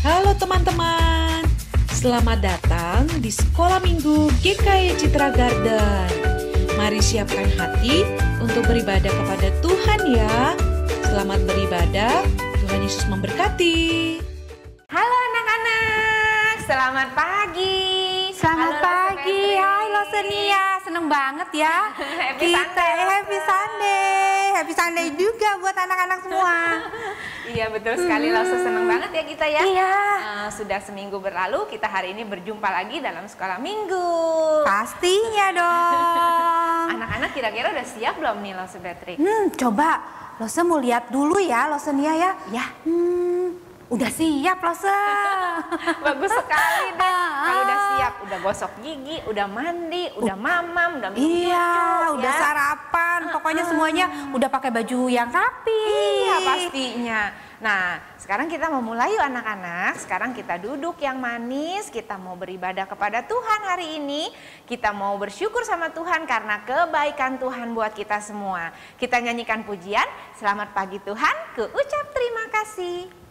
Halo teman-teman, selamat datang di Sekolah Minggu GKI Citra Garden. Mari siapkan hati untuk beribadah kepada Tuhan ya. Selamat beribadah, Tuhan Yesus memberkati. Halo anak-anak, selamat pagi. Selamat pagi, hai Losenia, seneng banget ya. Happy Sunday juga buat anak-anak semua. Iya betul sekali, Lose seneng banget ya kita ya. Iya. Sudah seminggu berlalu, kita hari ini berjumpa lagi dalam sekolah minggu. Pastinya dong. Anak-anak kira-kira udah siap belum nih Lose Beatrix? Coba Lose mau lihat dulu ya Losenia ya. Ya. Udah siap Lose. Bagus sekali deh. Kalau udah siap, udah gosok gigi, udah mandi, udah mamam, udah minum Iya, susu, udah ya. sarapan. Pokoknya semuanya udah pakai baju yang rapi. Iya pastinya. Nah, sekarang kita mau mulai yuk anak-anak. Sekarang kita duduk yang manis, kita mau beribadah kepada Tuhan hari ini. Kita mau bersyukur sama Tuhan karena kebaikan Tuhan buat kita semua. Kita nyanyikan pujian, selamat pagi Tuhan, ku ucap terima kasih.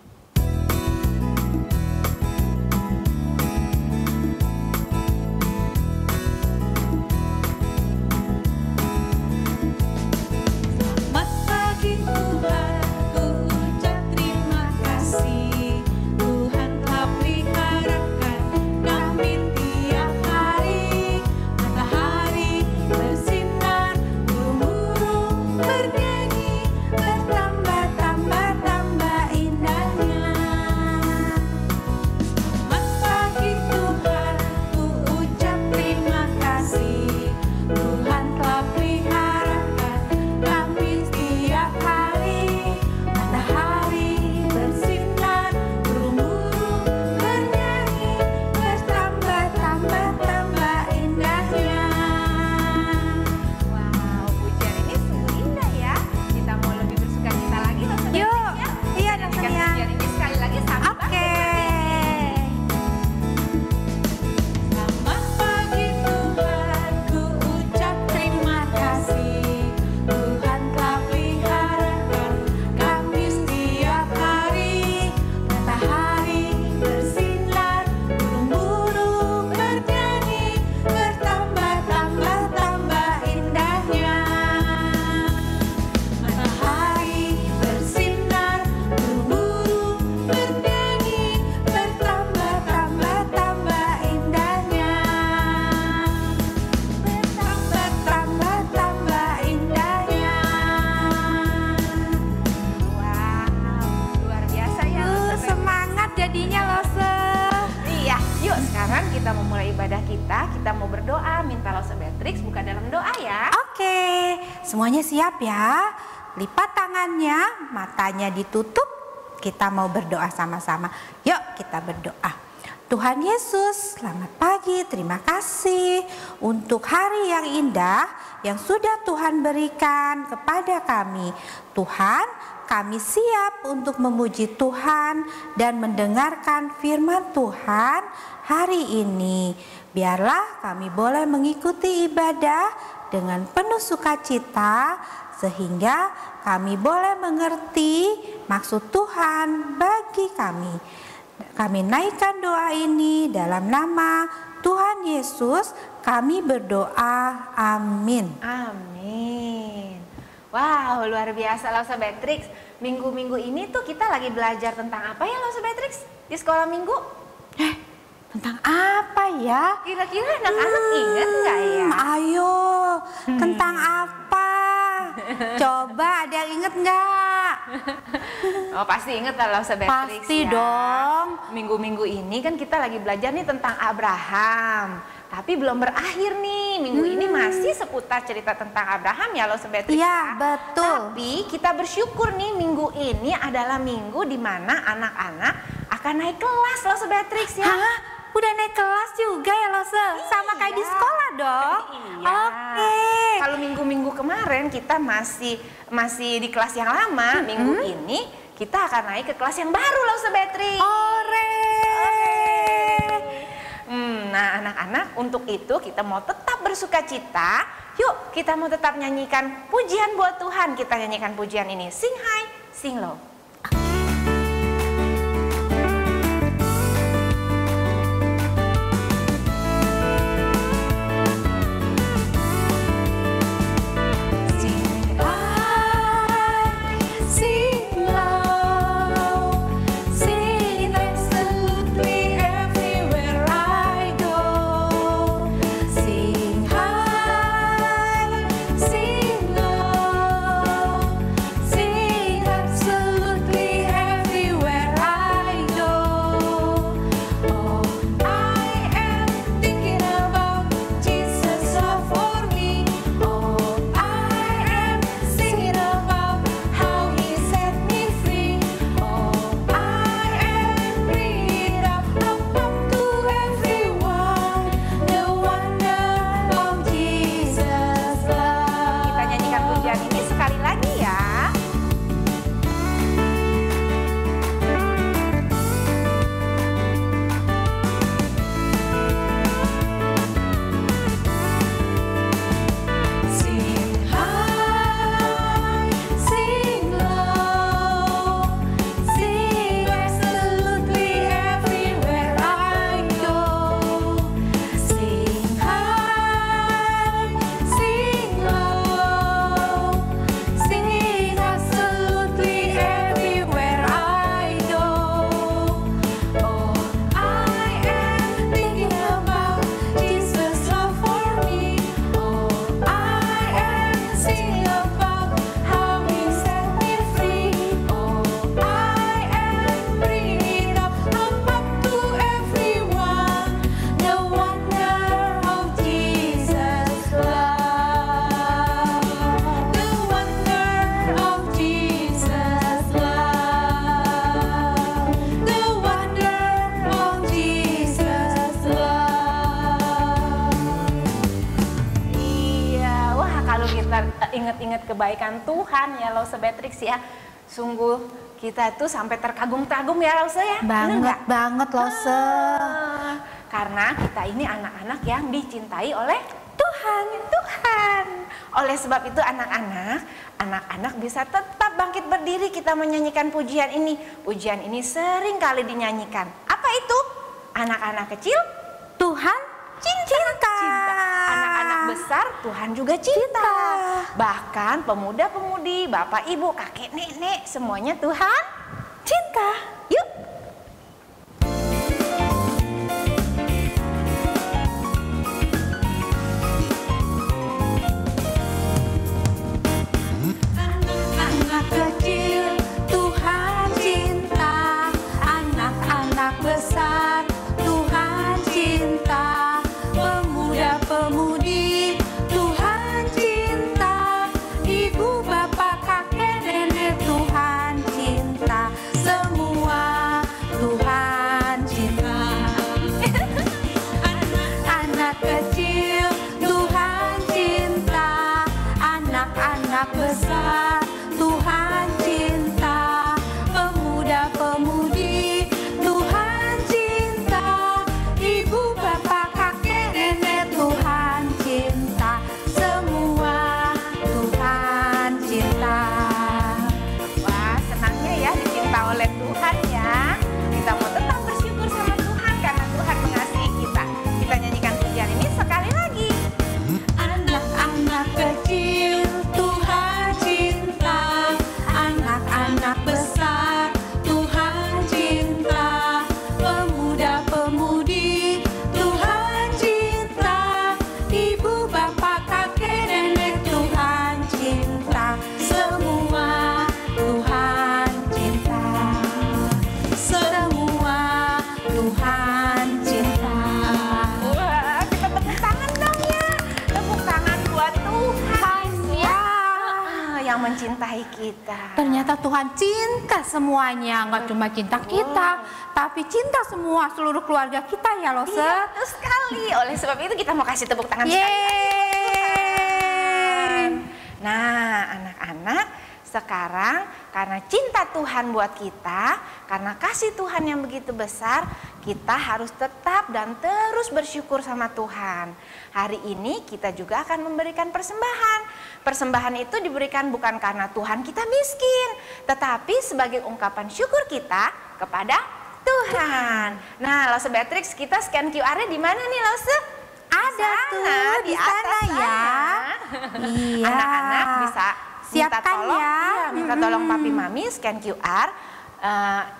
Kita mau mulai ibadah kita mau berdoa, minta Lose Beatrix buka dalam doa ya. Oke, semuanya siap ya. Lipat tangannya, matanya ditutup. Kita mau berdoa sama-sama. Yuk kita berdoa. Tuhan Yesus, selamat pagi. Terima kasih untuk hari yang indah yang sudah Tuhan berikan kepada kami. Tuhan, kami siap untuk memuji Tuhan dan mendengarkan firman Tuhan hari ini. Biarlah kami boleh mengikuti ibadah dengan penuh sukacita sehingga kami boleh mengerti maksud Tuhan bagi kami. Kami naikkan doa ini dalam nama Tuhan Yesus, kami berdoa. Amin. Amin. Wow, luar biasa Lose Beatrix. Minggu-minggu ini tuh kita lagi belajar tentang apa ya Lose Beatrix di sekolah minggu? Tentang apa ya? Kira-kira anak-anak ingat nggak ya? Ayo, tentang apa? Coba ada yang inget nggak? Oh pasti inget lah Lose Beatrix. Pasti ya. dong. Minggu-minggu ini kan kita lagi belajar nih tentang Abraham. Tapi belum berakhir nih, minggu ini masih seputar cerita tentang Abraham ya Lose Beatrix. Iya, betul. Tapi kita bersyukur nih minggu ini adalah minggu di mana anak-anak akan naik kelas Lose Beatrix ya. Hah? Udah naik kelas juga ya Lose? Sama kayak di sekolah dong? Iya. Oke. Kalau minggu-minggu kemarin kita masih di kelas yang lama, minggu ini kita akan naik ke kelas yang baru Lose Beatrix. Nah anak-anak, untuk itu kita mau tetap bersuka cita. Yuk kita mau tetap nyanyikan pujian buat Tuhan. Kita nyanyikan pujian ini, sing high, sing low. ingat-ingat kebaikan Tuhan ya Lause Beatrix ya. Sungguh kita tuh sampai terkagum-kagum ya Lause ya. Banget Lause. Karena kita ini anak-anak yang dicintai oleh Tuhan. Oleh sebab itu anak-anak bisa tetap bangkit berdiri kita menyanyikan pujian ini. Pujian ini sering kali dinyanyikan. Apa itu? Anak-anak kecil Tuhan cinta. Anak-anak besar Tuhan juga cinta. Bahkan pemuda-pemudi, bapak ibu, kakek nenek, semuanya Tuhan cinta. Yuk. Anak kecil Tuhan cinta, anak-anak besar Tuhan cinta, pemuda-pemudi Tuhan cinta, ibu bapak kakek nenek Tuhan cinta, semua Tuhan cinta. Anak kecil Tuhan cinta, anak-anak besar Tuhan cinta, pemuda-pemudi Tuhan cinta, ibu bapak kakek nenek Tuhan cinta, semua Tuhan cinta. Wah, senangnya ya dicinta oleh Tuhan ya. Kita mau tetap bersyukur sama Tuhan karena Tuhan mengasihi kita. Kita nyanyikan pujian ini sekali lagi. Anak-anak kecil Tuhan cinta, anak-anak besar Tuhan cinta, pemuda-pemudi Tuhan cinta, ibu bapak kakek nenek Tuhan cinta, semua Tuhan cinta, semua Tuhan cinta. Wah, kita tepuk tangan dong ya. Tepuk tangan buat Tuhan ya. Yang mencintai kita. Ternyata Tuhan cinta semuanya, nggak cuma cinta kita, tapi cinta semua seluruh keluarga kita ya Lose. Iya, betul sekali. Oleh sebab itu kita mau kasih tepuk tangan sekali. Yeay. Nah, anak-anak, sekarang karena cinta Tuhan buat kita, karena kasih Tuhan yang begitu besar, kita harus tetap dan terus bersyukur sama Tuhan. Hari ini kita juga akan memberikan persembahan. Persembahan itu diberikan bukan karena Tuhan kita miskin, tetapi sebagai ungkapan syukur kita kepada Tuhan. Nah, Lause Beatrix, kita scan QR-nya di mana nih, Lause? Ada tuh di sana ya. Iya. Anak-anak bisa minta siapkan tolong, ya. iya, minta tolong papi mami scan QR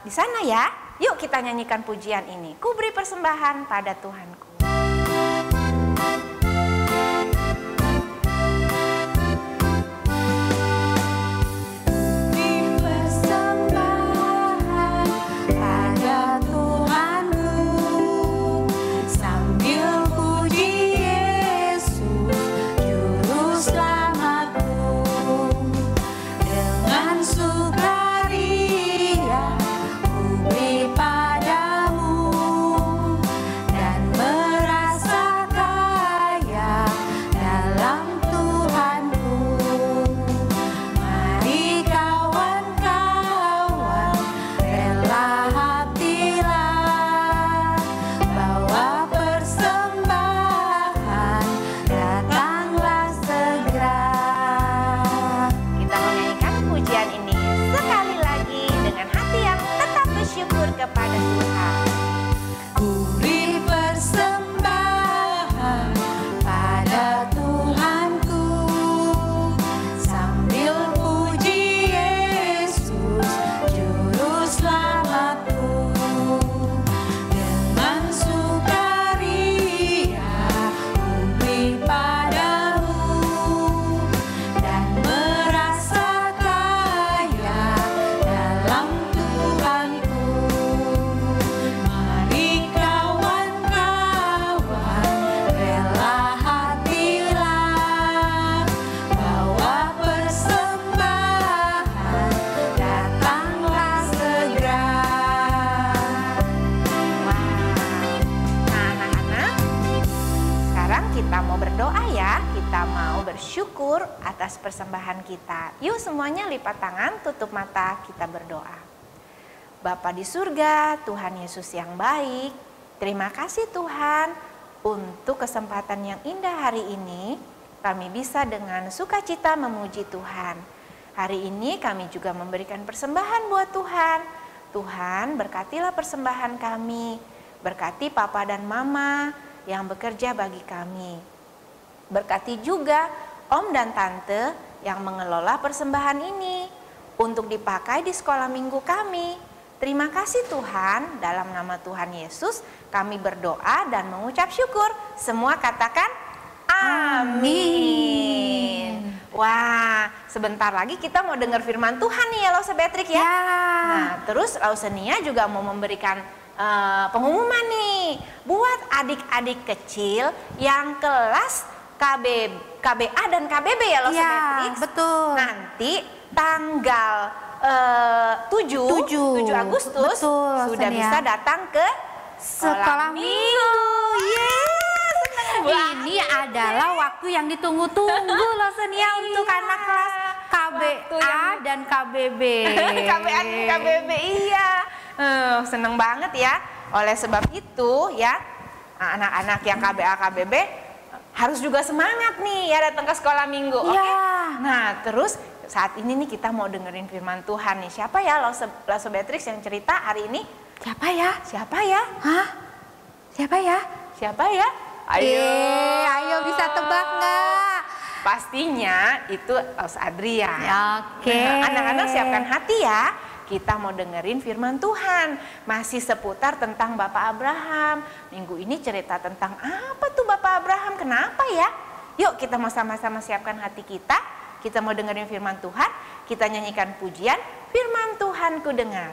di sana ya. Yuk kita nyanyikan pujian ini. Ku beri persembahan pada Tuhanku. Kepada Tuhan. Beri persembahan pada Tuhanku, sambil puji Yesus Juru Selamatku, dengan sukaria ku beri padamu dan merasa kaya dalam Tuhanku. Mari kawan-kawan, rela hatilah, bawa persembahan, datanglah segera. Wow. Nah, anak-anak, sekarang kita mau berdoa ya. Kita kita mau bersyukur atas persembahan kita. Yuk semuanya lipat tangan, tutup mata, kita berdoa. Bapa di surga, Tuhan Yesus yang baik, terima kasih Tuhan untuk kesempatan yang indah hari ini. Kami bisa dengan sukacita memuji Tuhan. Hari ini kami juga memberikan persembahan buat Tuhan. Tuhan berkatilah persembahan kami, berkati Papa dan Mama yang bekerja bagi kami. Berkati juga Om dan Tante yang mengelola persembahan ini untuk dipakai di sekolah minggu kami. Terima kasih Tuhan, dalam nama Tuhan Yesus kami berdoa dan mengucap syukur. Semua katakan amin. Wah, sebentar lagi kita mau dengar firman Tuhan nih ya Lause Beatrix ya. Nah, terus Lause Nia juga mau memberikan pengumuman nih buat adik-adik kecil yang kelas KBA dan KBB ya Lause Beatrix. Betul. Nanti tanggal 7 Agustus sudah bisa datang ke sekolah minggu. Ini adalah waktu yang ditunggu-tunggu Lause Nia untuk anak kelas KBA dan KBB. KBA dan KBB, iya. Seneng banget ya. Oleh sebab itu ya, anak-anak yang KBA KBB harus juga semangat nih ya datang ke sekolah minggu. Oke? Nah, terus saat ini nih kita mau dengerin firman Tuhan nih. Siapa ya Lause Beatrix yang cerita hari ini? Siapa ya? Siapa ya? Hah? Siapa ya? Siapa ya? Ayo bisa tebak nggak? Pastinya itu Lause Adrian. Oke. Anak-anak siapkan hati ya. Kita mau dengerin firman Tuhan. Masih seputar tentang Bapak Abraham. Minggu ini cerita tentang apa tuh Bapak Abraham? Kenapa ya? Yuk kita mau sama-sama siapkan hati kita. Kita mau dengerin firman Tuhan. Kita nyanyikan pujian firman Tuhan ku dengar.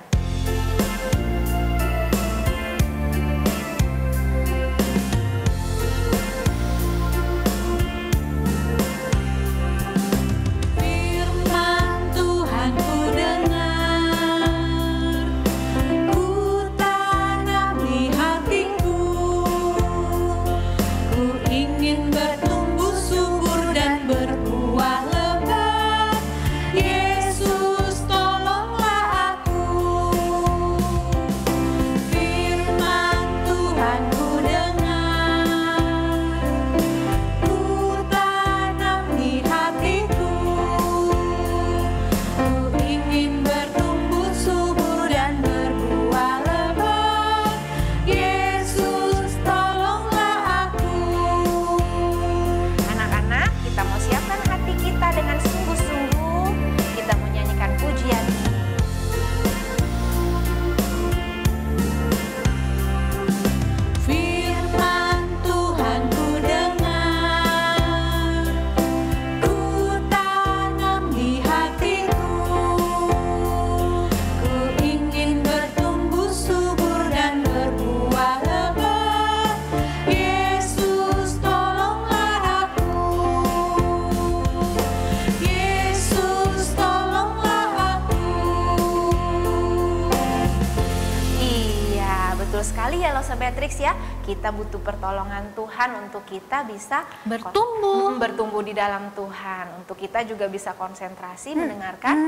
Beatrix ya, kita butuh pertolongan Tuhan untuk kita bisa bertumbuh di dalam Tuhan, untuk kita juga bisa konsentrasi mendengarkan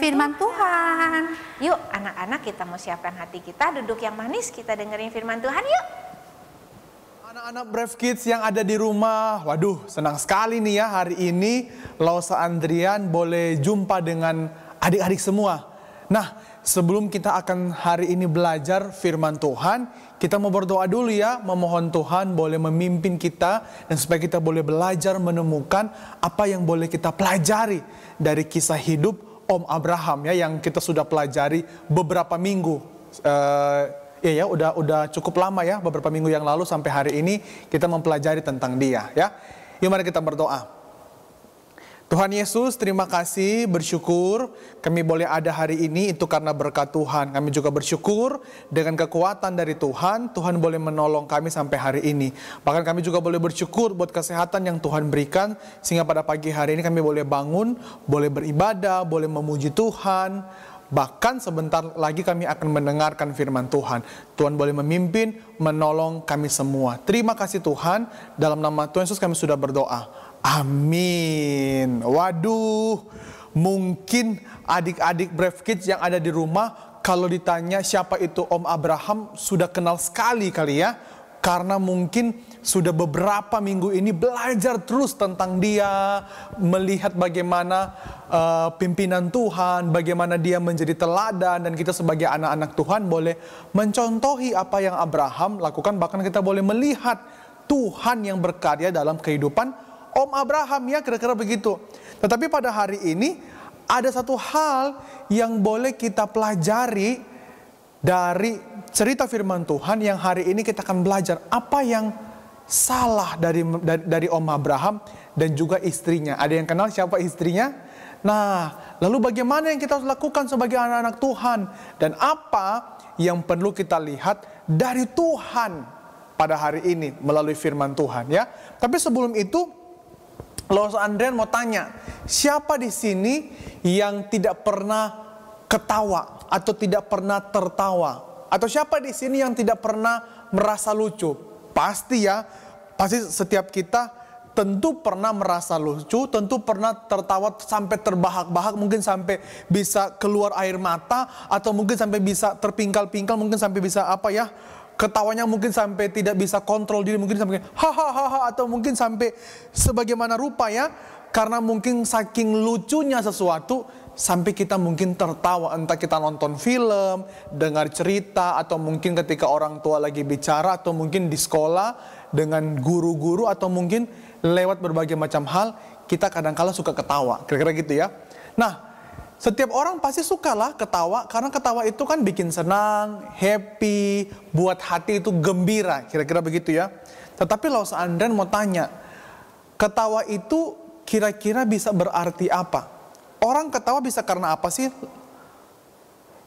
firman Tuhan. Yuk anak-anak, kita mau siapkan hati kita, duduk yang manis, kita dengerin firman Tuhan yuk. Anak-anak Brave Kids yang ada di rumah, waduh senang sekali nih ya hari ini Lause Adrian boleh jumpa dengan adik-adik semua. Nah, sebelum kita akan hari ini belajar firman Tuhan, kita mau berdoa dulu ya, memohon Tuhan boleh memimpin kita dan supaya kita boleh belajar menemukan apa yang boleh kita pelajari dari kisah hidup Om Abraham ya, yang kita sudah pelajari beberapa minggu. Udah cukup lama ya, beberapa minggu yang lalu sampai hari ini kita mempelajari tentang dia ya. Yuk mari kita berdoa. Tuhan Yesus, terima kasih, bersyukur kami boleh ada hari ini itu karena berkat Tuhan. Kami juga bersyukur dengan kekuatan dari Tuhan, Tuhan boleh menolong kami sampai hari ini. Bahkan kami juga boleh bersyukur buat kesehatan yang Tuhan berikan, sehingga pada pagi hari ini kami boleh bangun, boleh beribadah, boleh memuji Tuhan. Bahkan sebentar lagi kami akan mendengarkan firman Tuhan. Tuhan boleh memimpin, menolong kami semua. Terima kasih Tuhan, dalam nama Tuhan Yesus kami sudah berdoa. Amin. Waduh, mungkin adik-adik Brave Kids yang ada di rumah, kalau ditanya siapa itu Om Abraham, sudah kenal sekali kali ya. Karena mungkin sudah beberapa minggu ini belajar terus tentang dia, melihat bagaimana pimpinan Tuhan, bagaimana dia menjadi teladan, dan kita sebagai anak-anak Tuhan boleh mencontohi apa yang Abraham lakukan. Bahkan kita boleh melihat Tuhan yang berkarya dalam kehidupan Om Abraham, ya, kira-kira begitu. Tetapi pada hari ini ada satu hal yang boleh kita pelajari dari cerita firman Tuhan yang hari ini kita akan belajar apa yang salah dari Om Abraham dan juga istrinya. Ada yang kenal siapa istrinya? Nah, lalu bagaimana yang kita harus lakukan sebagai anak-anak Tuhan? Dan apa yang perlu kita lihat dari Tuhan pada hari ini melalui firman Tuhan, ya. Tapi sebelum itu, Los Andrian mau tanya, siapa di sini yang tidak pernah ketawa atau tidak pernah tertawa? Atau siapa di sini yang tidak pernah merasa lucu? Pasti ya, pasti setiap kita tentu pernah merasa lucu, tentu pernah tertawa sampai terbahak-bahak, mungkin sampai bisa keluar air mata, atau mungkin sampai bisa terpingkal-pingkal, mungkin sampai bisa ketawanya mungkin sampai tidak bisa kontrol diri, mungkin sampai hahaha, atau mungkin sampai sebagaimana rupa ya, karena mungkin saking lucunya sesuatu sampai kita mungkin tertawa, entah kita nonton film, dengar cerita, atau mungkin ketika orang tua lagi bicara, atau mungkin di sekolah dengan guru-guru, atau mungkin lewat berbagai macam hal, kita kadang-kala suka ketawa, kira-kira gitu ya. Nah, setiap orang pasti sukalah ketawa, karena ketawa itu kan bikin senang, happy, buat hati itu gembira, kira-kira begitu ya. Tetapi Los Andrian mau tanya, ketawa itu kira-kira bisa berarti apa? Orang ketawa bisa karena apa sih?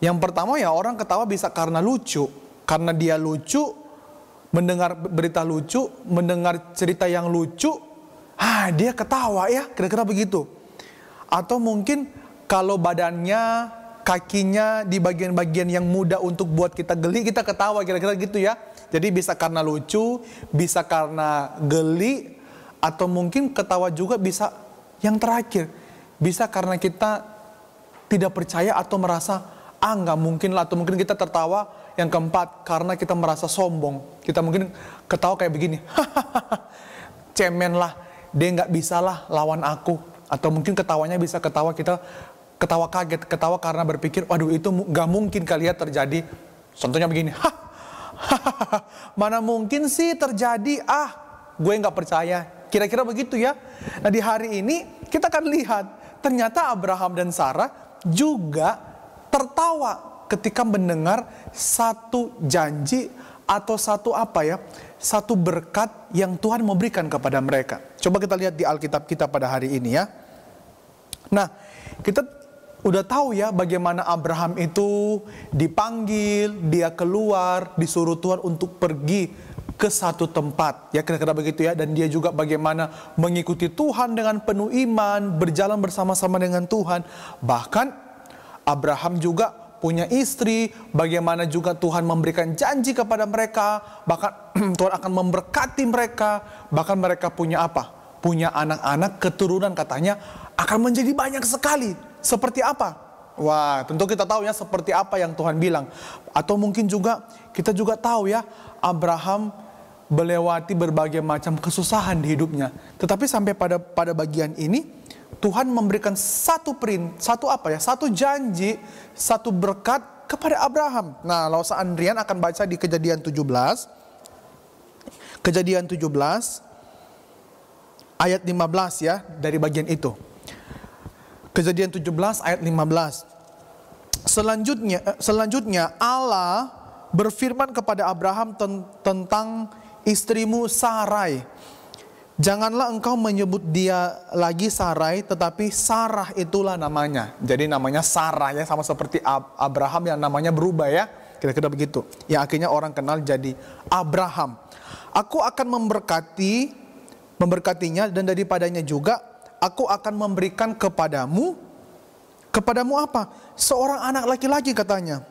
Yang pertama ya, orang ketawa bisa karena lucu. Karena dia lucu, mendengar berita lucu, mendengar cerita yang lucu, dia ketawa ya, kira-kira begitu. Atau mungkin kalau badannya, kakinya di bagian-bagian yang mudah untuk buat kita geli, kita ketawa, kira-kira gitu ya. Jadi bisa karena lucu, bisa karena geli, atau mungkin ketawa juga bisa yang terakhir, bisa karena kita tidak percaya atau merasa, nggak mungkin lah. Atau mungkin kita tertawa yang keempat karena kita merasa sombong. Kita mungkin ketawa kayak begini, cemen lah, dia nggak bisa lah lawan aku. Atau mungkin ketawanya bisa kita ketawa kaget, ketawa karena berpikir, waduh itu nggak mungkin kali ya terjadi. Contohnya begini, mana mungkin sih terjadi, gue nggak percaya. Kira-kira begitu ya. Nah, di hari ini kita akan lihat ternyata Abraham dan Sarah juga tertawa ketika mendengar satu janji atau satu berkat yang Tuhan memberikan kepada mereka. Coba kita lihat di Alkitab kita pada hari ini ya. Nah, kita udah tahu ya bagaimana Abraham itu dipanggil, dia keluar, disuruh Tuhan untuk pergi ke satu tempat, ya kira-kira begitu ya. Dan dia juga bagaimana mengikuti Tuhan dengan penuh iman, berjalan bersama-sama dengan Tuhan. Bahkan Abraham juga punya istri, bagaimana juga Tuhan memberikan janji kepada mereka, bahkan Tuhan akan memberkati mereka, bahkan mereka punya apa? Punya anak-anak, keturunan katanya akan menjadi banyak sekali. Seperti apa? Wah, tentu kita tahu ya seperti apa yang Tuhan bilang. Atau mungkin juga kita juga tahu ya, Abraham melewati berbagai macam kesusahan di hidupnya. Tetapi sampai pada bagian ini Tuhan memberikan satu janji, satu berkat kepada Abraham. Nah, Los Andrian akan baca di Kejadian 17. Kejadian 17 ayat 15 ya, dari bagian itu. Kejadian 17 ayat 15. Selanjutnya Allah berfirman kepada Abraham tentang istrimu Sarai. Janganlah engkau menyebut dia lagi Sarai, tetapi Sarah itulah namanya. Jadi namanya Sarah ya, sama seperti Abraham yang namanya berubah ya. Kira-kira begitu. Yang akhirnya orang kenal jadi Abraham. Aku akan memberkatinya, dan daripadanya juga aku akan memberikan kepadamu apa? Seorang anak laki-laki katanya.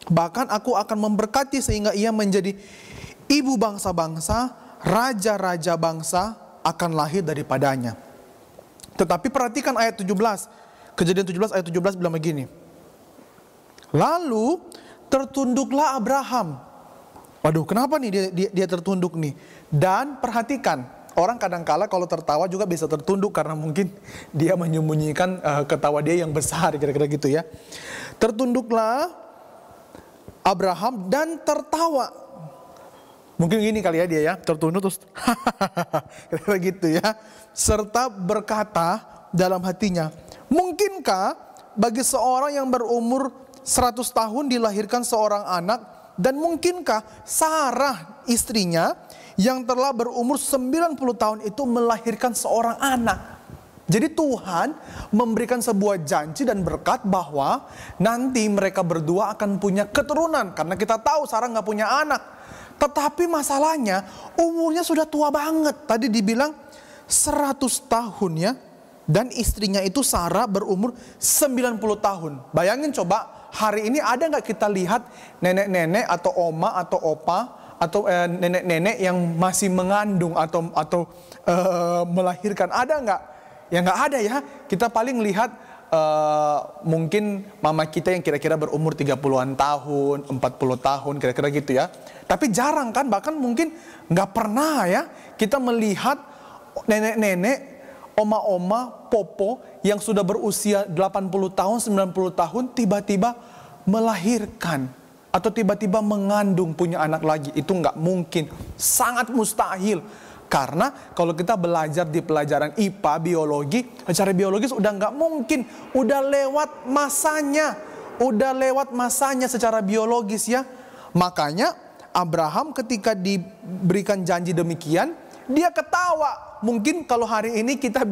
Bahkan aku akan memberkati sehingga ia menjadi ibu bangsa-bangsa, raja-raja bangsa akan lahir daripadanya. Tetapi perhatikan ayat 17. Kejadian 17 ayat 17 bilang begini. Lalu tertunduklah Abraham. Waduh, kenapa nih dia tertunduk nih? Dan perhatikan, orang kadangkala kalau tertawa juga bisa tertunduk karena mungkin dia menyembunyikan ketawa dia yang besar, kira-kira gitu ya. Tertunduklah Abraham dan tertawa. Mungkin gini kali ya dia ya, tertunduk terus kira-kira gitu ya. Serta berkata dalam hatinya, mungkinkah bagi seorang yang berumur 100 tahun dilahirkan seorang anak, dan mungkinkah Sarah istrinya yang telah berumur 90 tahun itu melahirkan seorang anak? Jadi Tuhan memberikan sebuah janji dan berkat bahwa nanti mereka berdua akan punya keturunan. Karena kita tahu Sarah gak punya anak. Tetapi masalahnya umurnya sudah tua banget. Tadi dibilang 100 tahun ya. Dan istrinya itu Sarah berumur 90 tahun. Bayangin coba, hari ini ada gak kita lihat nenek-nenek atau oma atau opa atau nenek-nenek yang masih mengandung atau melahirkan? Ada gak? Ya gak ada ya. Kita paling lihat mungkin mama kita yang kira-kira berumur 30-an tahun, 40 tahun, kira-kira gitu ya. Tapi jarang kan, bahkan mungkin gak pernah ya kita melihat nenek-nenek, oma-oma, popo yang sudah berusia 80 tahun, 90 tahun tiba-tiba melahirkan atau tiba-tiba mengandung punya anak lagi. Itu nggak mungkin, sangat mustahil. Karena kalau kita belajar di pelajaran IPA, biologi, secara biologis udah nggak mungkin, udah lewat masanya secara biologis ya. Makanya Abraham ketika diberikan janji demikian, dia ketawa. Mungkin kalau hari ini kita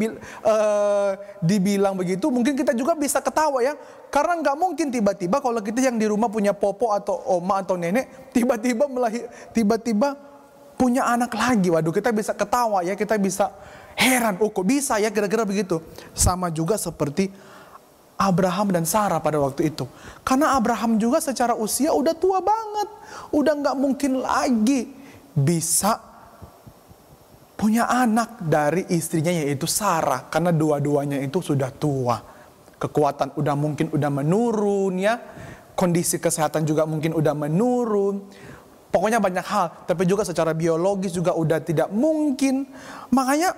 dibilang begitu, mungkin kita juga bisa ketawa ya. Karena nggak mungkin tiba-tiba kalau kita yang di rumah punya popo atau oma atau nenek, tiba-tiba punya anak lagi. Waduh, kita bisa ketawa ya, kita bisa heran. Oh kok bisa ya, kira-kira begitu. Sama juga seperti Abraham dan Sarah pada waktu itu. Karena Abraham juga secara usia udah tua banget. Udah nggak mungkin lagi bisa punya anak dari istrinya yaitu Sarah. Karena dua-duanya itu sudah tua. Kekuatan udah menurun ya. Kondisi kesehatan juga mungkin udah menurun. Pokoknya banyak hal. Tapi juga secara biologis juga udah tidak mungkin. Makanya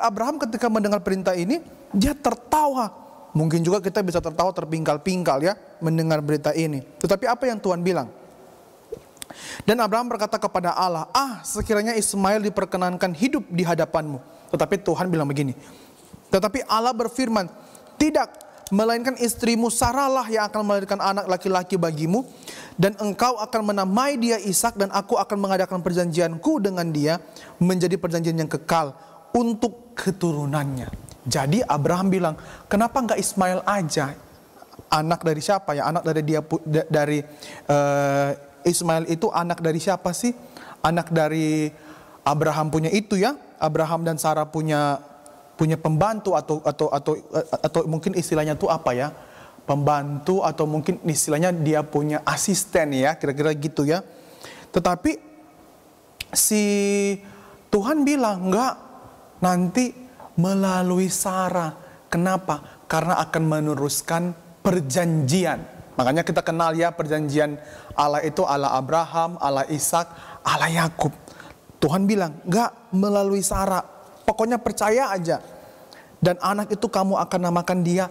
Abraham ketika mendengar perintah ini, dia tertawa. Mungkin juga kita bisa tertawa terpingkal-pingkal ya mendengar berita ini. Tetapi apa yang Tuhan bilang? Dan Abraham berkata kepada Allah, sekiranya Ismail diperkenankan hidup di hadapanmu. Tetapi Tuhan bilang begini. Tetapi Allah berfirman, tidak, melainkan istrimu Sarah lah yang akan melahirkan anak laki-laki bagimu. Dan engkau akan menamai dia Ishak, dan aku akan mengadakan perjanjianku dengan dia menjadi perjanjian yang kekal untuk keturunannya. Jadi Abraham bilang, kenapa enggak Ismail aja? Anak dari siapa ya? Anak dari dia, dari Ismail itu anak dari siapa sih? Anak dari Abraham punya itu ya. Abraham dan Sarah punya pembantu atau mungkin istilahnya itu apa ya? Pembantu atau mungkin istilahnya dia punya asisten ya, kira-kira gitu ya. Tetapi si Tuhan bilang enggak, nanti melalui Sarah. Kenapa? Karena akan meneruskan perjanjian. Makanya kita kenal ya perjanjian Allah itu Allah Abraham, Allah Ishak, Allah Yakub. Tuhan bilang enggak, melalui Sarah. Pokoknya percaya aja. Dan anak itu kamu akan namakan dia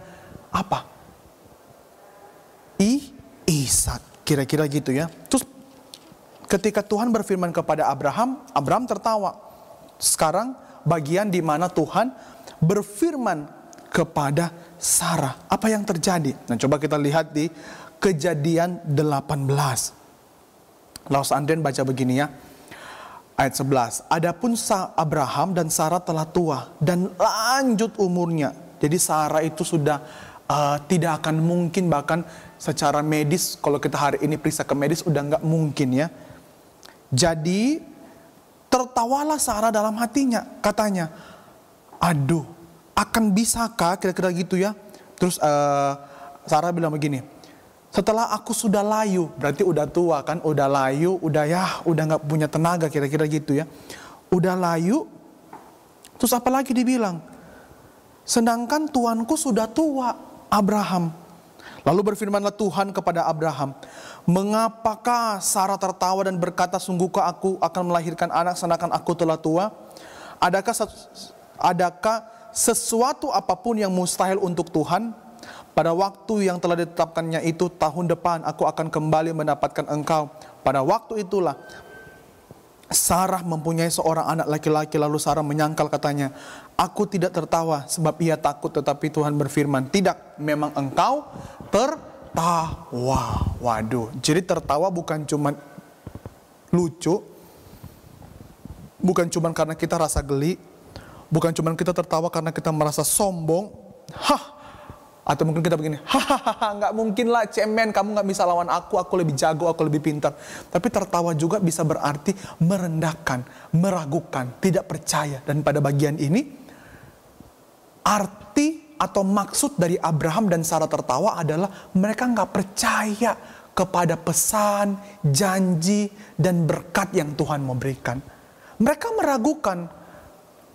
apa? Ishak, kira-kira gitu ya. Terus ketika Tuhan berfirman kepada Abraham, Abraham tertawa. Sekarang bagian di mana Tuhan berfirman kepada Sarah. Apa yang terjadi? Nah, coba kita lihat di Kejadian 18. Lalu Anden baca begini ya. Ayat 11. Adapun Abraham dan Sarah telah tua dan lanjut umurnya. Jadi Sarah itu sudah tidak akan mungkin, bahkan secara medis, kalau kita hari ini periksa ke medis udah nggak mungkin ya. Jadi tertawalah Sarah dalam hatinya, katanya, aduh, akan bisakah, kira-kira gitu ya. Terus Sarah bilang begini, setelah aku sudah layu, berarti udah tua kan, udah layu, udah nggak punya tenaga, kira-kira gitu ya. udah layu. Terus apa lagi dibilang? Sedangkan tuanku sudah tua, Abraham. Lalu berfirmanlah Tuhan kepada Abraham, mengapakah Sarah tertawa dan berkata, sungguhkah aku akan melahirkan anak sedangkan aku telah tua? Adakah sesuatu apapun yang mustahil untuk Tuhan? Pada waktu yang telah ditetapkannya itu, tahun depan aku akan kembali mendapatkan engkau. Pada waktu itulah Sarah mempunyai seorang anak laki-laki. Lalu Sarah menyangkal, katanya, aku tidak tertawa sebab ia takut. Tetapi Tuhan berfirman, tidak, memang engkau tertawa. Waduh, jadi tertawa bukan cuma lucu, bukan cuma karena kita rasa geli, bukan cuma kita tertawa karena kita merasa sombong. Atau mungkin kita begini, hahaha, nggak mungkin lah, cemen, kamu nggak bisa lawan aku lebih jago, aku lebih pintar. Tapi tertawa juga bisa berarti merendahkan, meragukan, tidak percaya. Dan pada bagian ini, arti atau maksud dari Abraham dan Sarah tertawa adalah mereka nggak percaya kepada pesan, janji, dan berkat yang Tuhan memberikan. Mereka meragukan,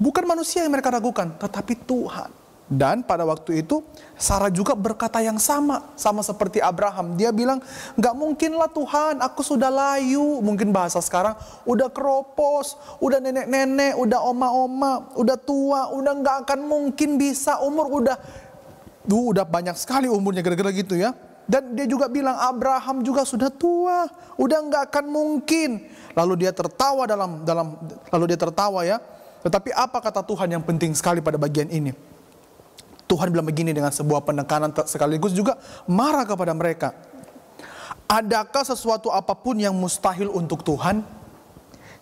bukan manusia yang mereka ragukan, tetapi Tuhan. Dan pada waktu itu Sarah juga berkata yang sama seperti Abraham. Dia bilang, gak mungkinlah Tuhan, aku sudah layu. Mungkin bahasa sekarang, udah keropos, udah nenek-nenek, udah oma-oma, udah tua, udah gak akan mungkin bisa, umur udah banyak sekali umurnya, kira-kira gitu ya. Dan dia juga bilang, Abraham juga sudah tua, udah gak akan mungkin. Lalu dia tertawa lalu dia tertawa ya. Tetapi apa kata Tuhan yang penting sekali pada bagian ini? Tuhan bilang begini dengan sebuah penekanan sekaligus juga marah kepada mereka. Adakah sesuatu apapun yang mustahil untuk Tuhan?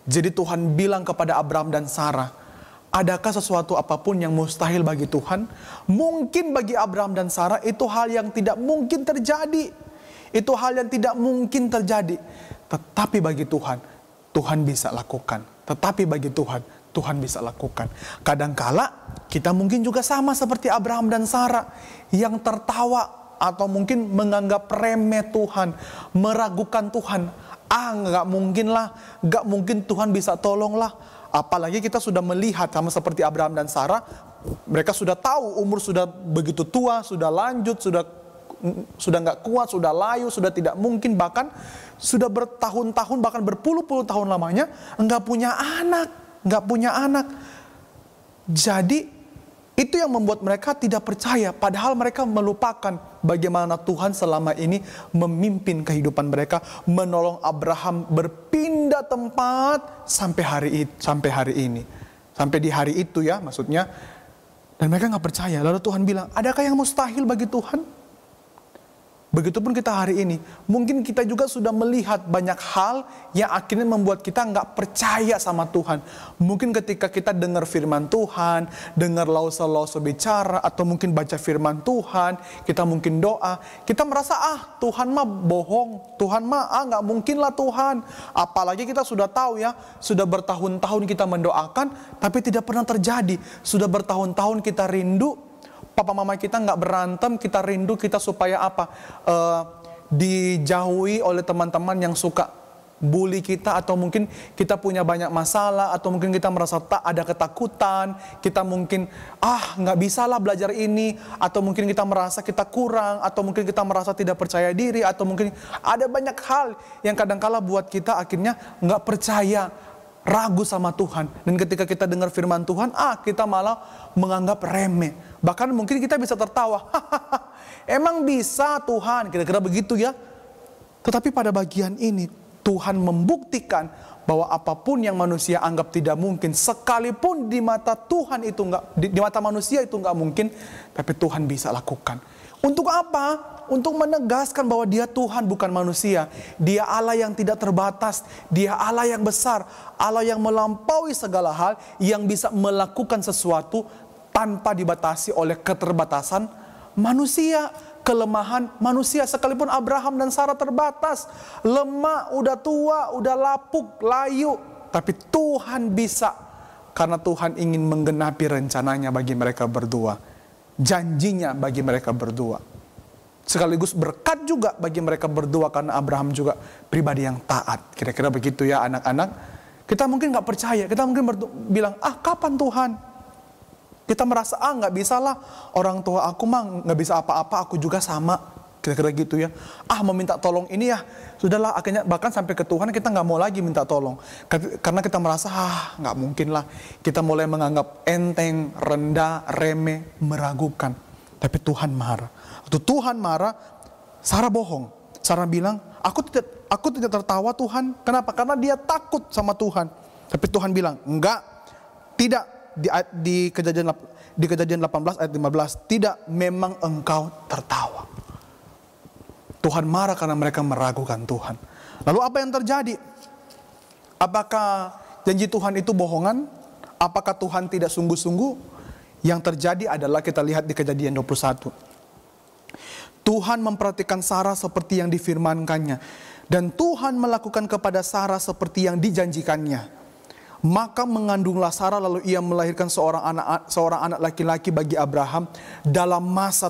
Jadi Tuhan bilang kepada Abraham dan Sarah, adakah sesuatu apapun yang mustahil bagi Tuhan? Mungkin bagi Abraham dan Sarah itu hal yang tidak mungkin terjadi. Itu hal yang tidak mungkin terjadi. Tetapi bagi Tuhan, Tuhan bisa lakukan. Tetapi bagi Tuhan bisa lakukan. Kadangkala kita mungkin juga sama seperti Abraham dan Sarah yang tertawa atau mungkin menganggap remeh Tuhan, meragukan Tuhan. Gak mungkin lah, gak mungkin Tuhan bisa tolong lah. Apalagi kita sudah melihat sama seperti Abraham dan Sarah, mereka sudah tahu umur sudah begitu tua, sudah lanjut, sudah gak kuat, sudah layu, sudah tidak mungkin, bahkan sudah bertahun-tahun, bahkan berpuluh-puluh tahun lamanya gak punya anak. Jadi itu yang membuat mereka tidak percaya, padahal mereka melupakan bagaimana Tuhan selama ini memimpin kehidupan mereka, menolong Abraham berpindah tempat sampai hari ini, sampai di hari itu ya maksudnya. Dan mereka gak percaya. Lalu Tuhan bilang, adakah yang mustahil bagi Tuhan? Begitupun kita hari ini, mungkin kita juga sudah melihat banyak hal yang akhirnya membuat kita nggak percaya sama Tuhan. Mungkin ketika kita dengar firman Tuhan, dengar lause-lause bicara, atau mungkin baca firman Tuhan, kita mungkin doa, kita merasa Tuhan mah bohong, Tuhan mah nggak mungkin lah Tuhan. Apalagi kita sudah tahu ya, sudah bertahun-tahun kita mendoakan, tapi tidak pernah terjadi. Sudah bertahun-tahun kita rindu, papa mama kita nggak berantem, kita rindu kita supaya apa? Dijauhi oleh teman-teman yang suka bully kita, atau mungkin kita punya banyak masalah, atau mungkin kita merasa tak ada ketakutan, kita mungkin nggak bisa lah belajar ini, atau mungkin kita merasa kita kurang, atau mungkin kita merasa tidak percaya diri, atau mungkin ada banyak hal yang kadang-kala buat kita akhirnya nggak percaya, ragu sama Tuhan. Dan ketika kita dengar firman Tuhan, kita malah menganggap remeh. Bahkan mungkin kita bisa tertawa, emang bisa Tuhan, kira-kira begitu ya. Tetapi pada bagian ini Tuhan membuktikan bahwa apapun yang manusia anggap tidak mungkin, sekalipun di mata Tuhan itu di mata manusia itu nggak mungkin, tapi Tuhan bisa lakukan. Untuk apa? Untuk menegaskan bahwa Dia Tuhan, bukan manusia. Dia Allah yang tidak terbatas, Dia Allah yang besar, Allah yang melampaui segala hal, yang bisa melakukan sesuatu tanpa dibatasi oleh keterbatasan manusia, kelemahan manusia. Sekalipun Abraham dan Sarah terbatas, lemah, udah tua, udah lapuk, layu, tapi Tuhan bisa, karena Tuhan ingin menggenapi rencananya bagi mereka berdua, janjinya bagi mereka berdua, sekaligus berkat juga bagi mereka berdua, karena Abraham juga pribadi yang taat. Kira-kira begitu ya anak-anak. Kita mungkin nggak percaya, kita mungkin bilang, kapan Tuhan? Kita merasa, nggak bisa lah, orang tua aku mah nggak bisa apa-apa, aku juga sama. Kira-kira gitu ya. Mau minta tolong ini ya, sudahlah, akhirnya bahkan sampai ke Tuhan kita nggak mau lagi minta tolong. Karena kita merasa, nggak mungkin lah. Kita mulai menganggap enteng, rendah, remeh, meragukan. Tapi Tuhan marah. Waktu Tuhan marah, Sarah bohong. Sarah bilang, aku tidak tertawa Tuhan. Kenapa? Karena dia takut sama Tuhan. Tapi Tuhan bilang, enggak, tidak. Di Kejadian 18 ayat 15, tidak, memang engkau tertawa. Tuhan marah karena mereka meragukan Tuhan. Lalu apa yang terjadi? Apakah janji Tuhan itu bohongan? Apakah Tuhan tidak sungguh-sungguh? Yang terjadi adalah kita lihat di Kejadian 21. Tuhan memperhatikan Sarah seperti yang difirmankannya. Dan Tuhan melakukan kepada Sarah seperti yang dijanjikannya. Maka mengandunglah Sarah, lalu ia melahirkan seorang anak laki-laki bagi Abraham dalam masa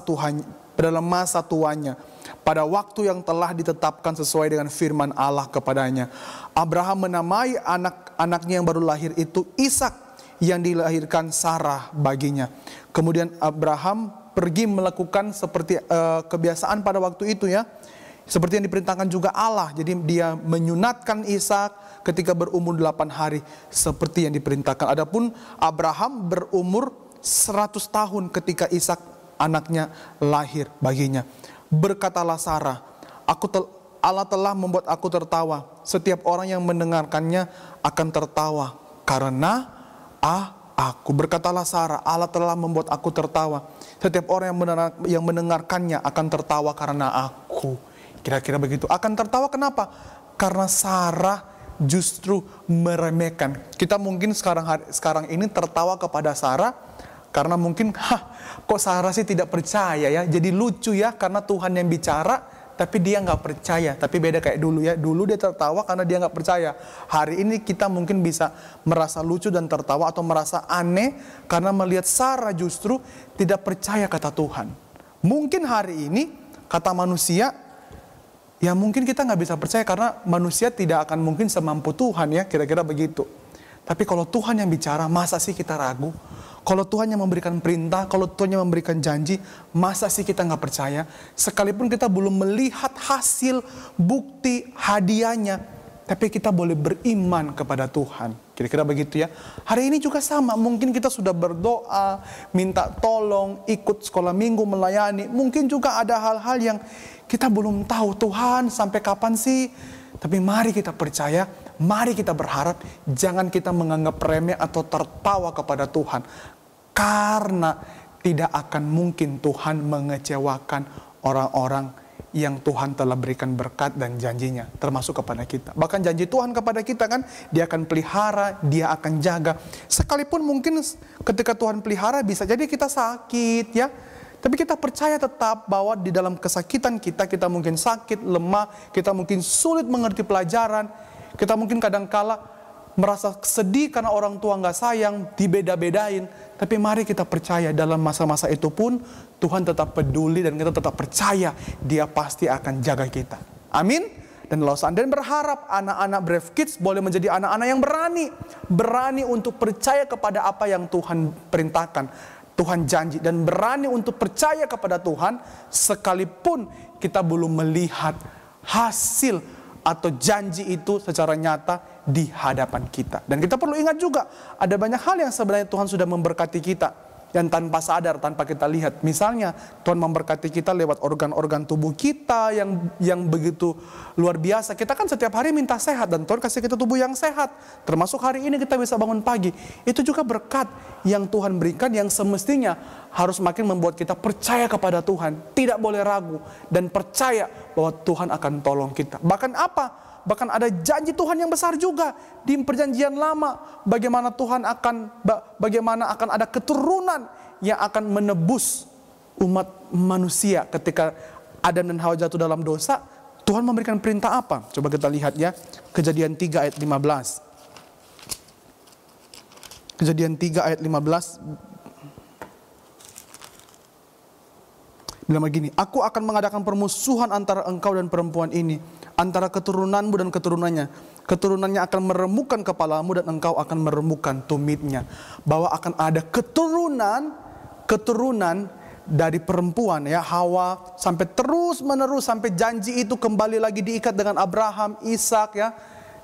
tuanya, pada waktu yang telah ditetapkan sesuai dengan firman Allah kepadanya. Abraham menamai anak-anaknya yang baru lahir itu Ishak, yang dilahirkan Sarah baginya. Kemudian Abraham pergi melakukan seperti kebiasaan pada waktu itu ya. Seperti yang diperintahkan juga Allah. Jadi dia menyunatkan Ishak ketika berumur 8 hari. Seperti yang diperintahkan. Adapun Abraham berumur 100 tahun ketika Ishak anaknya lahir baginya. Berkatalah Sarah, Allah telah membuat aku tertawa. Setiap orang yang mendengarkannya akan tertawa karena aku. Berkatalah Sarah, Allah telah membuat aku tertawa. Setiap orang yang mendengarkannya akan tertawa karena aku. Kira-kira begitu. Akan tertawa kenapa? Karena Sarah justru meremehkan. Kita mungkin sekarang ini tertawa kepada Sarah karena mungkin, kok Sarah sih tidak percaya ya. Jadi lucu ya, karena Tuhan yang bicara tapi dia nggak percaya. Tapi beda kayak dulu ya. Dulu dia tertawa karena dia nggak percaya. Hari ini kita mungkin bisa merasa lucu dan tertawa atau merasa aneh karena melihat Sarah justru tidak percaya kata Tuhan. Mungkin hari ini kata manusia, ya mungkin kita nggak bisa percaya karena manusia tidak akan mungkin semampu Tuhan ya, kira-kira begitu. Tapi kalau Tuhan yang bicara, masa sih kita ragu? Kalau Tuhan yang memberikan perintah, kalau Tuhan yang memberikan janji, masa sih kita nggak percaya? Sekalipun kita belum melihat hasil, bukti, hadiahnya, tapi kita boleh beriman kepada Tuhan. Kira-kira begitu ya. Hari ini juga sama, mungkin kita sudah berdoa, minta tolong, ikut sekolah minggu, melayani. Mungkin juga ada hal-hal yang kita belum tahu, Tuhan sampai kapan sih? Tapi mari kita percaya, mari kita berharap, jangan kita menganggap remeh atau tertawa kepada Tuhan. Karena tidak akan mungkin Tuhan mengecewakan orang-orang yang Tuhan telah berikan berkat dan janjinya, termasuk kepada kita. Bahkan janji Tuhan kepada kita kan, dia akan pelihara, dia akan jaga. Sekalipun mungkin ketika Tuhan pelihara bisa jadi kita sakit ya. Tapi kita percaya tetap bahwa di dalam kesakitan kita mungkin sakit, lemah, kita mungkin sulit mengerti pelajaran, kita mungkin kadangkala merasa sedih karena orang tua nggak sayang, dibeda-bedain. Tapi mari kita percaya dalam masa-masa itu pun Tuhan tetap peduli dan kita tetap percaya Dia pasti akan jaga kita. Amin. Dan lalu seandainya berharap anak-anak Brave Kids boleh menjadi anak-anak yang berani untuk percaya kepada apa yang Tuhan perintahkan. Tuhan janji dan berani untuk percaya kepada Tuhan sekalipun kita belum melihat hasil atau janji itu secara nyata di hadapan kita. Dan kita perlu ingat juga ada banyak hal yang sebenarnya Tuhan sudah memberkati kita yang tanpa sadar, tanpa kita lihat. Misalnya Tuhan memberkati kita lewat organ-organ tubuh kita yang begitu luar biasa. Kita kan setiap hari minta sehat dan Tuhan kasih kita tubuh yang sehat. Termasuk hari ini kita bisa bangun pagi. Itu juga berkat yang Tuhan berikan yang semestinya harus makin membuat kita percaya kepada Tuhan. Tidak boleh ragu dan percaya bahwa Tuhan akan tolong kita. Bahkan apa? Bahkan ada janji Tuhan yang besar juga di perjanjian lama. Bagaimana akan ada keturunan yang akan menebus umat manusia ketika Adam dan Hawa jatuh dalam dosa. Tuhan memberikan perintah apa? Coba kita lihat ya. Kejadian 3 ayat 15. Kejadian 3 ayat 15. Bilang begini, aku akan mengadakan permusuhan antara engkau dan perempuan ini, antara keturunanmu dan keturunannya. keturunannya akan meremukkan kepalamu dan engkau akan meremukkan tumitnya. Bahwa akan ada keturunan dari perempuan ya, Hawa, sampai terus menerus sampai janji itu kembali lagi diikat dengan Abraham, Ishak ya.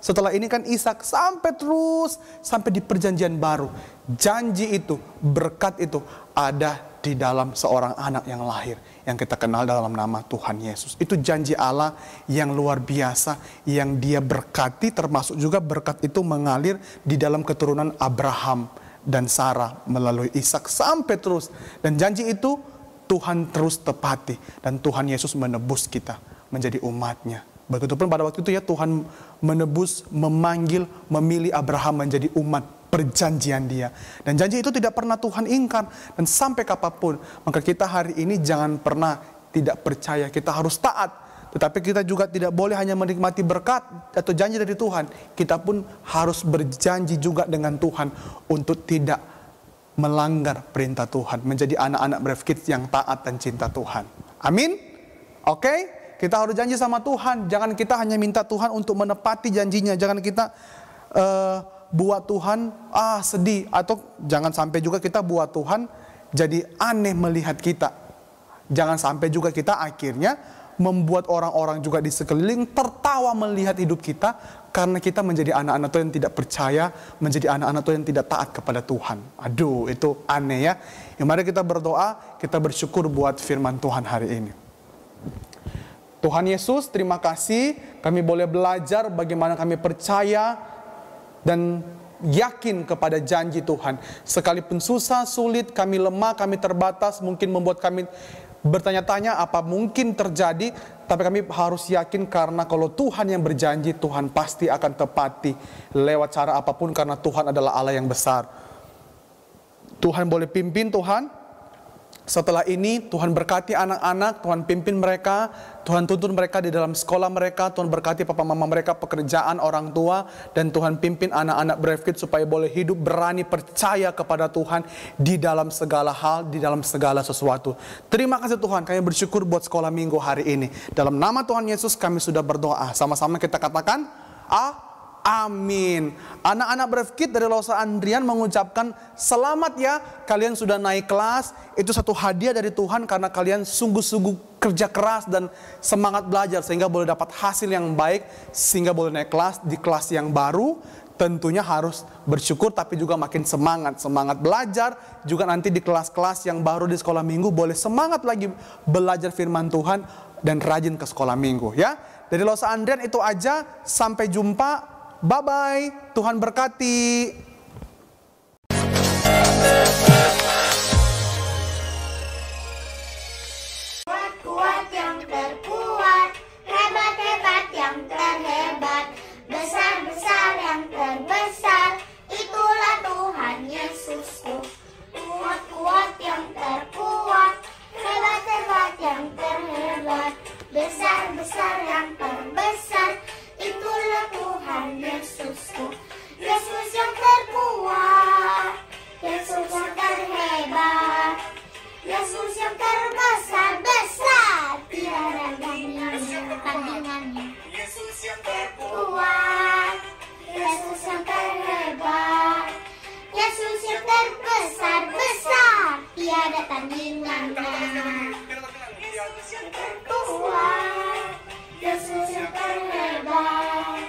Setelah ini kan Ishak sampai terus sampai di perjanjian baru. Janji itu, berkat itu ada di dalam seorang anak yang lahir, yang kita kenal dalam nama Tuhan Yesus. Itu janji Allah yang luar biasa, yang Dia berkati, termasuk juga berkat itu mengalir di dalam keturunan Abraham dan Sarah melalui Ishak sampai terus. Dan janji itu Tuhan terus tepati, dan Tuhan Yesus menebus kita menjadi umatnya. Begitupun pada waktu itu ya, Tuhan menebus, memanggil, memilih Abraham menjadi umat perjanjian Dia. Dan janji itu tidak pernah Tuhan ingkar. Dan sampai kapanpun, maka kita hari ini jangan pernah tidak percaya, kita harus taat. Tetapi kita juga tidak boleh hanya menikmati berkat atau janji dari Tuhan. Kita pun harus berjanji juga dengan Tuhan untuk tidak melanggar perintah Tuhan, menjadi anak-anak Brave Kids yang taat dan cinta Tuhan. Amin? Oke? Kita harus janji sama Tuhan. Jangan kita hanya minta Tuhan untuk menepati janjinya. Jangan kita buat Tuhan sedih. Atau jangan sampai juga kita buat Tuhan jadi aneh melihat kita. Jangan sampai juga kita akhirnya membuat orang-orang juga di sekeliling tertawa melihat hidup kita, karena kita menjadi anak-anak Tuhan yang tidak percaya, menjadi anak-anak Tuhan yang tidak taat kepada Tuhan. Aduh, itu aneh ya. Mari kita berdoa, kita bersyukur buat firman Tuhan hari ini. Tuhan Yesus, terima kasih kami boleh belajar bagaimana kami percaya dan yakin kepada janji Tuhan. Sekalipun susah, sulit, kami lemah, kami terbatas, mungkin membuat kami bertanya-tanya apa mungkin terjadi, tapi kami harus yakin karena kalau Tuhan yang berjanji, Tuhan pasti akan tepati lewat cara apapun, karena Tuhan adalah Allah yang besar. Tuhan boleh pimpin Tuhan. Setelah ini Tuhan berkati anak-anak, Tuhan pimpin mereka, Tuhan tuntun mereka di dalam sekolah mereka, Tuhan berkati papa mama mereka, pekerjaan orang tua, dan Tuhan pimpin anak-anak Brave Kids supaya boleh hidup berani percaya kepada Tuhan di dalam segala hal, di dalam segala sesuatu. Terima kasih Tuhan, kami bersyukur buat sekolah minggu hari ini. Dalam nama Tuhan Yesus kami sudah berdoa. Sama-sama kita katakan amin. Anak-anak Brave Kids dari Los Andrian mengucapkan selamat ya, kalian sudah naik kelas. Itu satu hadiah dari Tuhan karena kalian sungguh-sungguh kerja keras dan semangat belajar sehingga boleh dapat hasil yang baik, sehingga boleh naik kelas di kelas yang baru. Tentunya harus bersyukur tapi juga makin semangat belajar. Juga nanti di kelas-kelas yang baru di sekolah minggu boleh semangat lagi belajar firman Tuhan dan rajin ke sekolah minggu ya. Dari Los Andrian itu aja, sampai jumpa. Bye-bye, Tuhan berkati. Kuat-kuat yang terkuat, hebat-hebat yang terhebat, besar-besar yang terbesar, itulah Tuhan Yesusku. Kuat-kuat yang terkuat, hebat-hebat yang terhebat, besar-besar yang terbesar, itulah Tuhan Yesusku. Yesus yang terkuat, Yesus yang terhebat, Yesus yang terbesar-besar, tiada tandingannya. Yesus yang terkuat, Yesus yang terhebat, Yesus yang terbesar-besar, tiada tandingannya. Yesus yang terkuat, Yesus yang terhebat,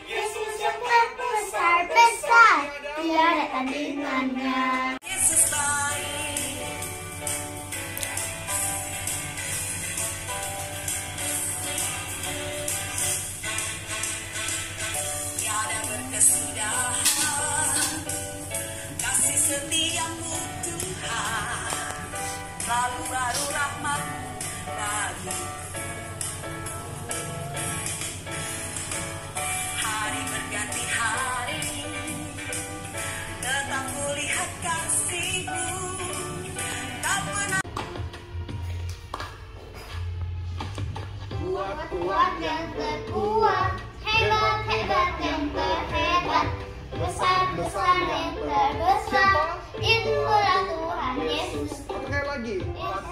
Yesus yang terbesar-besar, tiada tandingannya. Yesus baik, tiada berkesudahan, kasih setiamu Tuhan, selalu baru rahmat-Mu bagiku. Hari berganti hari, tetap kulihat kasih-Mu, tak pernah. Kuat-kuat yang terkuat, hebat-hebat yang terhebat, besar-besar yang terbesar, itulah Tuhan Yesus.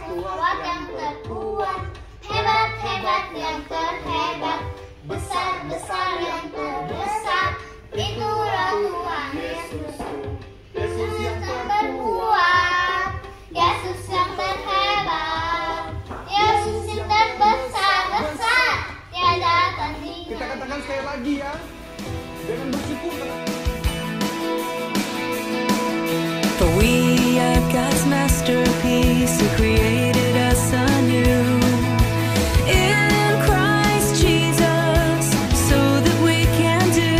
Kuat yang terkuat, hebat-hebat yang terhebat, besar-besar yang terbesar, lagi ya. Dengan bersyukur. For we are God's masterpiece, He created us anew in Christ Jesus, so that we can do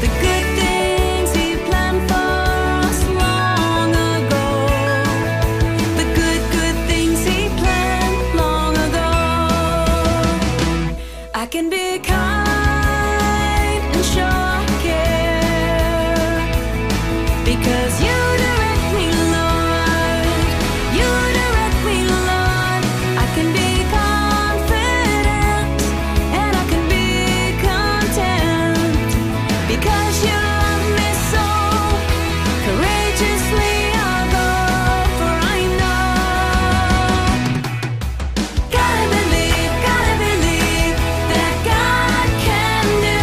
the good things He planned for us long ago. The good things He planned long ago. I can be kind and show care, because you direct me, Lord. You direct me, Lord. I can be confident and I can be content, because you love me so. Courageously I'll go, for I know. Gotta believe that God can do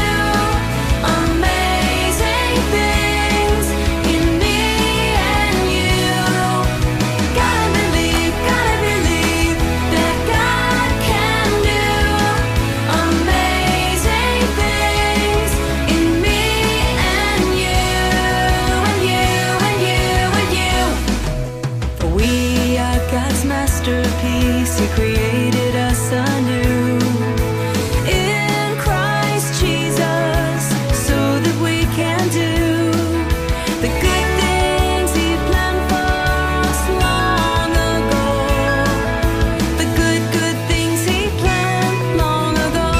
amazing things in me and you. Gotta believe that God can do amazing things in me and you, and you, and you, and you. For we are God's masterpiece, He created us anew in Christ Jesus, so that we can do the good things He planned for us long ago. The good things He planned long ago.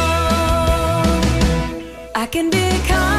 I can be kind